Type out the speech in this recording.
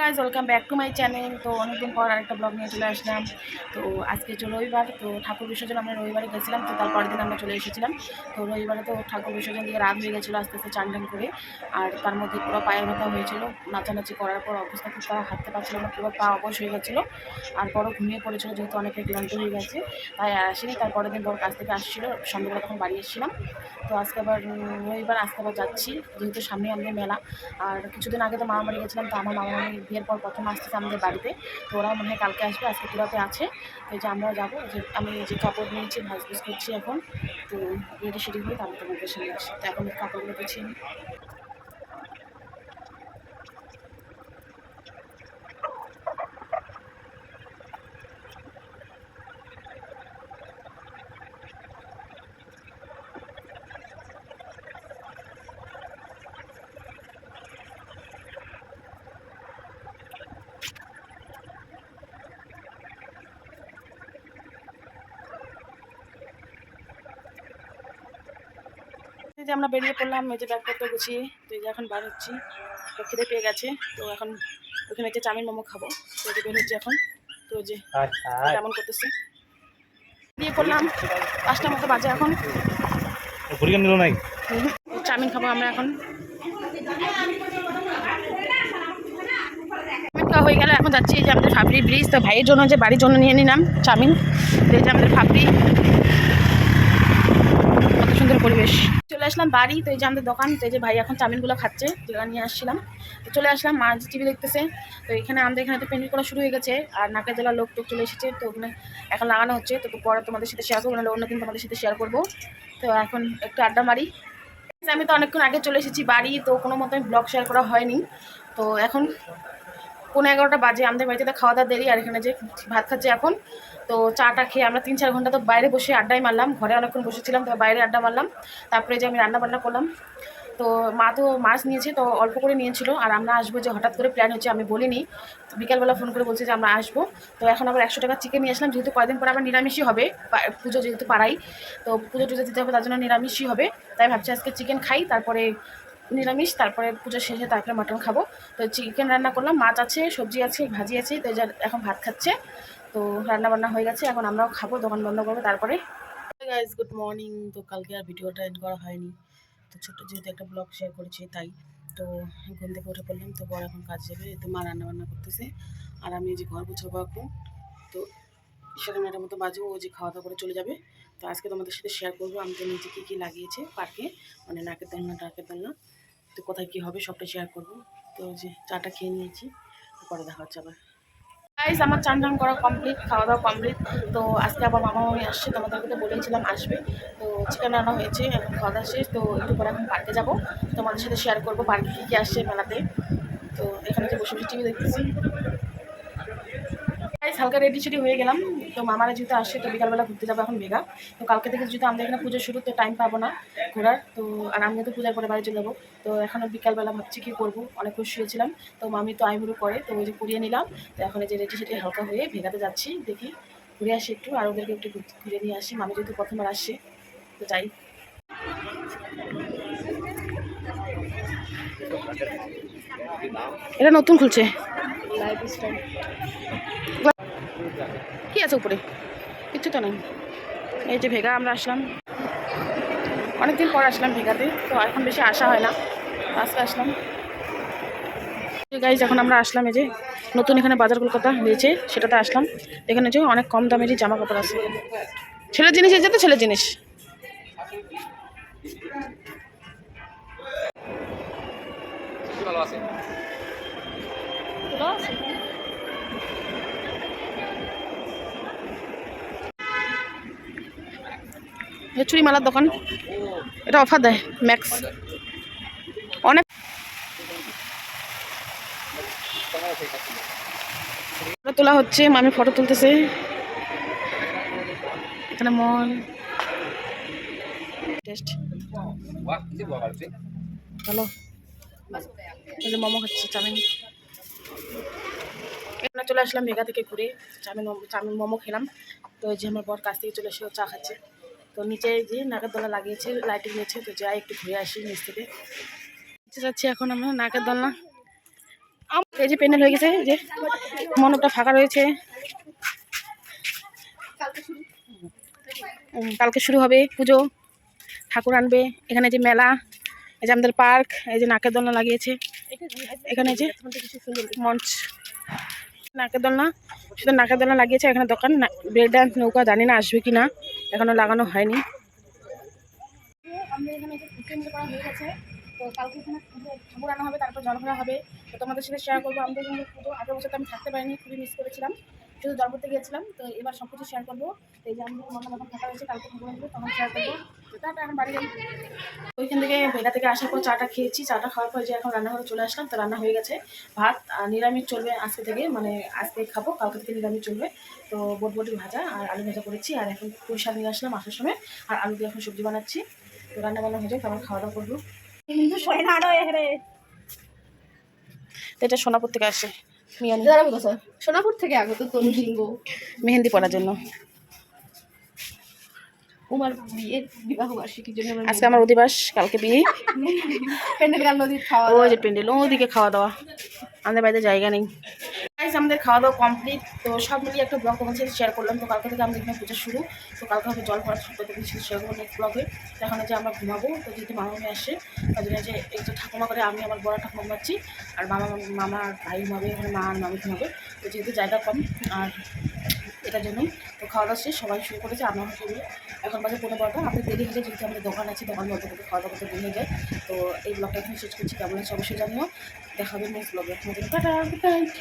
Guys welcome back to my channel. তো অনেকদিন পর আরেকটা ব্লগ নিয়ে চলে আসলাম। তো আজকে রবিবার, তো ঠাকুর বিসর্জন আমরা রবিবারে গেছিলাম, তো তার পরের দিন আমরা চলে এসেছিলাম। তো রবিবারে তো ঠাকুর বিসর্জন দিয়ে রাত হয়ে গেছিলো আস্তে আস্তে চান টান করে। আর তার মধ্যে পুরো পায়ের ব্যথা হয়েছিল, নাচানাচি করার পর অবস্থা খুব হাঁটতে পারছিলো না, পুরো পা অবশ হয়ে গেছিলো। আর বড় ঘুমিয়ে পড়েছিল, যেহেতু অনেকটা ক্লান্ত হয়ে গেছে তাই আসিনি। তার পরের দিন বড় কাছ থেকে আসছিলো, সন্ধ্যেবেলা তখন বাড়ি এসেছিলাম। তো আজকে আবার রবিবার, আজকে আবার যাচ্ছি, যেহেতু সামনে আমাদের মেলা। আর কিছুদিন আগে তো মামা বাড়ি গেছিলাম, তো আমার মামা বাড়ি বিয়ের পর প্রথম আসতেছে আমাদের বাড়িতে। তো ওরাও মনে হয় কালকে আসবে, আজকে পুরাতে আছে। তো এই যে আমরাও যাবো, যে আমি যে কাপড় নিয়েছি ভাজভুজ করছি এখন। তো রেডি সেডি হয়ে তারপর তোমাদের সামনে আসি। তো এখন কাপড়গুলো গুছিয়ে নিই। এই যে আমরা বেরিয়ে পড়লাম, এই যে ব্যাগপত্র গুছিয়ে। তো এই যে এখন বার হচ্ছি, তো খিদে পেয়ে গেছে। তো এখন ওখানে যে চাউমিন মোমো খাবো, তো এই যে বের হচ্ছে এখন। তো যে কেমন করতেছে, দিয়ে পড়লাম 5টার মতো বাজে এখন। চাউমিন খাবো আমরা এখন। হয়ে গেল, এখন যাচ্ছি এই যে আমাদের ফাবরি ব্রিজ। তো ভাইয়ের জন্য যে বাড়ির জন্য নিয়ে নিলাম চাউমিন। এই যে আমাদের ফাবরি, কত সুন্দর পরিবেশ। চলে আসলাম বাড়ি, তো এই যে আমাদের দোকান। তো এই যে ভাই এখন চাউমিনগুলো খাচ্ছে, যেগুলো নিয়ে আসছিলাম। তো চলে আসলাম, মা যে টিভি দেখতেছে। তো এখানে আমাদের এখানে তো পেন্টিং করা শুরু হয়ে গেছে, আর নাকের জেলার লোক টোক চলে এসেছে। তো ওখানে এখন লাগানো হচ্ছে। তো পরে তোমাদের সাথে শেয়ার করবো, নাহলে অন্যদিন তোমাদের সাথে শেয়ার করবো। তো এখন একটু আড্ডা মারি। আমি তো অনেকক্ষণ আগে চলে এসেছি বাড়ি, তো কোনো মতো ব্লগ শেয়ার করা হয়নি। তো এখন 11:15 বাজে, আমাদের বাড়িতে খাওয়া দাওয়া দেরি। আর এখানে যে ভাত খাচ্ছে এখন। তো চাটা খেয়ে আমরা 3-4 ঘন্টা তো বাইরে বসে আড্ডাই মারলাম। ঘরে অনেকক্ষণ বসেছিলাম, তো বাইরে আড্ডা মারলাম। তারপরে যে আমি রান্না বান্না করলাম। তো মা তো মাছ নিয়েছে, তো অল্প করে নিয়েছিল। আর আমরা আসবো যে হঠাৎ করে প্ল্যান হচ্ছে, আমি বলিনি। বিকালবেলা ফোন করে বলছে যে আমরা আসবো। তো এখন আবার 100 টাকা চিকেন নিয়ে আসলাম, যেহেতু কয়েকদিন পর আবার নিরামিষই হবে। পুজো যেহেতু পাড়াই, তো পুজো টুজো দিতে হবে, তার জন্য নিরামিষই হবে। তাই ভাবছি আজকে চিকেন খাই, তারপরে নিরামিষ, তারপরে পুজো শেষে তারপরে মাটন খাবো। তো চিকেন রান্না করলাম, মাছ আছে, সবজি আছে, ভাজি আছে। তো এখন ভাত খাচ্ছে। তো রান্না বান্না হয়ে গেছে, এখন আমরাও খাবো, দোকান বন্ধ করবো তারপরে। Guys good morning. তো কালকে আর ভিডিওটা এড করা হয়নি, তো ছোট্ট যেহেতু একটা ব্লগ শেয়ার করেছি তাই। তো ঘুম থেকে উঠে পড়লাম, তো বড় এখন কাজ যাবে। তো মা রান্না বান্না করতেছে, আর আমি এই যে ঘর গুছাবো এখন। তো 9:30 মতো বাজে, ও যে খাওয়া দাওয়া করে চলে যাবে। তো আজকে তোমাদের সাথে শেয়ার করবো আমি তো নিজে কী কী লাগিয়েছে পার্কে, মানে নাকের দোলনা টাকের দোলনা। তো কোথায় কী হবে সবটা শেয়ার করবো। তো যে চাটা খেয়ে নিয়েছি, পরে দেখা হচ্ছে আবার। গাইস আমার চান টান করা কমপ্লিট, খাওয়া দাওয়া কমপ্লিট। তো আজকে আবার মামা মামি আসছে, তোমাদেরকে তো বলেছিলাম আসবে। তো চিকেন রান্না হয়েছে, এখন খাওয়া দাওয়া শেষ। তো একটু পরে এখন পার্কে যাবো, তোমাদের সাথে শেয়ার করবো পার্কে কী কী আসছে মেলাতে। তো এখানে যে বসে বসে টিভি দেখতেছি। হালকা রেডি সেডি হয়ে গেলাম। তো মামারা যেহেতু আসে, তো বিকালবেলা ঘুরতে যাবো এখন ভেগা। তো কালকে থেকে যেহেতু আমাদের এখানে পুজো শুরু, তো টাইম পাবো না ঘোরার। তো আর আমিও তো পূজার পরে বাড়ি চলে যাবো। তো এখনও বিকালবেলা ভাবছি কী করবো, অনেক খুশি হয়েছিলাম। তো মামি তো আইবুড়ো করে, তো ওই যে করিয়ে নিলাম। তো এখন এই যে রেডি সেডি হালকা হয়ে ভেগাতে যাচ্ছি, দেখি ঘুরে আসি একটু, আর ওদেরকে একটু ঘুরে নিয়ে আসি। মামি যেহেতু প্রথমবার আসছে, তো যাই। এটা নতুন খুলছে, কি আছে উপরে, কিচ্ছু তো নেই। এই যে ভেগা আমরা আসলাম, অনেকদিন পর আসলাম ভেগাতে। তো এখন বেশি আসা হয় না, আজকে আসলাম। গাইজ এখন আমরা আসলাম এই যে নতুন এখানে বাজার কলকাতা হয়েছে, সেটাতে আসলাম। এখানে যে অনেক কম দামেরই জামা কাপড় আছে, ছেলের জিনিস এই যে, তো ছেলের জিনিস। চুরি মালার দোকান, এটা অফার দেয় ম্যাক্স অনেক। ফটো তোলা হচ্ছে, মামি ফটো তুলতেছে। এখানে মল টেস্ট ভালো, মোমো খাচ্ছে, চাউমিন। এখানে চলে আসলাম ভেগা থেকে ঘুরে, চাউমিন মোমো খেলাম। তো যে আমার বর কাছ থেকে চলে এসে চা খাচ্ছে। তো নিচে যে নাকের দোলা লাগিয়েছে, লাইটিং দিয়েছে। তো যাই একটু ঘুরে আসি নিচ থেকে। যাচ্ছি এখন আমরা নাকের দোলনা। এই যে প্যান্ডেল হয়ে গেছে, এই যে মণ্ডপটা ফাঁকা রয়েছে। কালকে শুরু হবে পুজো, ঠাকুর আনবে। এখানে যে মেলা, এই যে আমাদের পার্ক, এই যে নাকের দোলনা লাগিয়েছে এখানে, যে মঞ্চ, নাকের দোলনা, শুধু নাকের দোলনা লাগিয়েছে। এখানে দোকান, ব্রেক ডান্স, নৌকা, জানি না আসবে কি না, এখনো লাগানো হয়নি। আমাদের এখানে যে প্যান্ডেল করা হয়ে গেছে, তো কালকে এখানে ঠাকুর আনা হবে, তারপর জল ভরা হবে। তো তোমাদের সাথে শেয়ার করবো আমাদের এখানে পুজো। আগের বছর তো আমি থাকতে পারিনি, খুবই মিস করেছিলাম, শুধু জল ভরতে গিয়েছিলাম। তো এবার সব কিছু শেয়ার করবো। এই যে আমাদের মন্ডপ এখন ফাঁকা রয়েছে, কালকে ঠাকুর আনবে তখন শেয়ার করবো। তো তারপর এখন বাড়ি যাই। ওইখান থেকে ভেলা থেকে আসার পর চাটা খেয়েছি, চাটা খাওয়ার পর যে এখন রান্নাঘরে চলে আসলাম। তো রান্না হয়ে গেছে, ভাত আর নিরামিষ চলবে আজকে থেকে, মানে আজকে খাবো, কালকে থেকে নিরামিষ চলবে। তো বটবটি ভাজা আর আলু ভাজা করেছি, আর এখন পুঁই শাক নিয়ে আসলাম আসার সময়, আর আলু দিয়ে এখন সবজি বানাচ্ছি। তো রান্না বান্না হয়ে যাক, তারপর খাওয়া দাওয়া করবো। তো এটা সোনাপুর থেকে আসে, মিয়ানি সোনাপুর থেকে আগত মেহেন্দি পড়ার জন্য। উমার বিয়ের বিবাহ বার্ষিকীর জন্য আজকে আমার অধিবাস, কালকে বিয়ে। প্যান্ডেল গান নদীর খাওয়া ওই যে প্যান্ডেল, ওদিকে খাওয়া দাওয়া, আমাদের বাড়িতে জায়গা নেই। আমাদের খাওয়া দাওয়া কমপ্লিট। তো সব মিলিয়ে একটা ব্লগ তোমার সাথে শেয়ার করলাম। তো কালকে থেকে আমাদের এখানে পুজো শুরু। তো কালকে হবে জল ভরা, সব কিছু শেয়ার করবো নেক্সট ব্লগে। এখন যে আমরা ঘুমাবো, তো যেহেতু মামা মেয়ে আসে, তার জন্য যে একটু ঠাকুমা করে আমি আমার বড় ঠাকুমা ঘুমাচ্ছি, আর মামা আর ভাই ঘুমাবে, এখানে মা আর মামি ঘুমাবে। তো যেহেতু জায়গা কম, আর এটার জন্যই তো খাওয়া দাওয়া শেষ, সবাই শুরু করেছে, আমার শুরু। এখন বাজে 11:15, আমাদের দেরি হয়ে যায়, যেহেতু আমাদের দোকান আছে, দোকান বন্ধ করতে খাওয়া দাওয়া করতে দেরি হয়ে যায়। তো এই ব্লগটা এখন শেষ করছি, কেমন আছে অবশ্যই জানিও। দেখা হবে নেক্সট ব্লগে। Tata, good night.